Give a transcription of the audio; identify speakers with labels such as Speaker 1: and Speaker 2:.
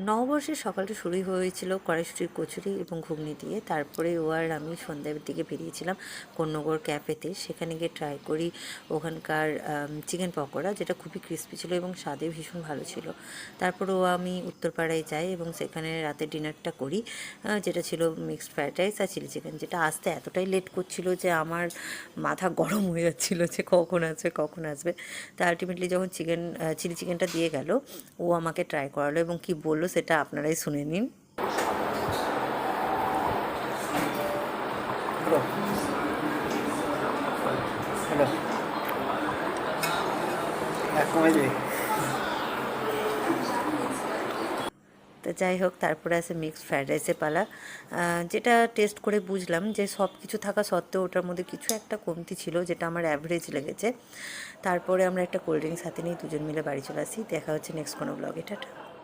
Speaker 1: নববর্ষের সকালটা শুরুই হয়েছিল কড়াইশুঁটির কচুরি এবং ঘুগনি দিয়ে। তারপরে ও আর আমি সন্ধ্যার দিকে বেরিয়েছিলাম কোন্নগর ক্যাফেতে। সেখানে গিয়ে ট্রাই করি ওখানকার চিকেন পকোড়া, যেটা খুবই ক্রিস্পি ছিল এবং স্বাদে ভীষণ ভালো ছিল। তারপর ও আমি উত্তরপাড়ায় যাই এবং সেখানে রাতে ডিনারটা করি, যেটা ছিল মিক্সড ফ্রাইড রাইস আর চিলি চিকেন, যেটা আসতে এতটাই লেট করছিল যে আমার মাথা গরম হয়ে যাচ্ছিলো যে কখন আসবে। তা আলটিমেটলি যখন চিলি চিকেনটা দিয়ে গেল, ও আমাকে ট্রাই করালো এবং কি বললো সেটা আপনারাই শুনে নিন। তো যাই হোক, তারপরে আছে মিক্সড ফ্রাইড রাইসের পালা, যেটা টেস্ট করে বুঝলাম যে সব কিছু থাকা সত্ত্বেও ওটার মধ্যে কিছু একটা কমতি ছিল, যেটা আমার অ্যাভারেজ লেগেছে। তারপরে আমরা একটা কোল্ড ড্রিঙ্কস হাতে নিয়ে দুজন মিলে বাড়ি চলে আসি। দেখা হচ্ছে নেক্সট কোনো ব্লগে। টাটা।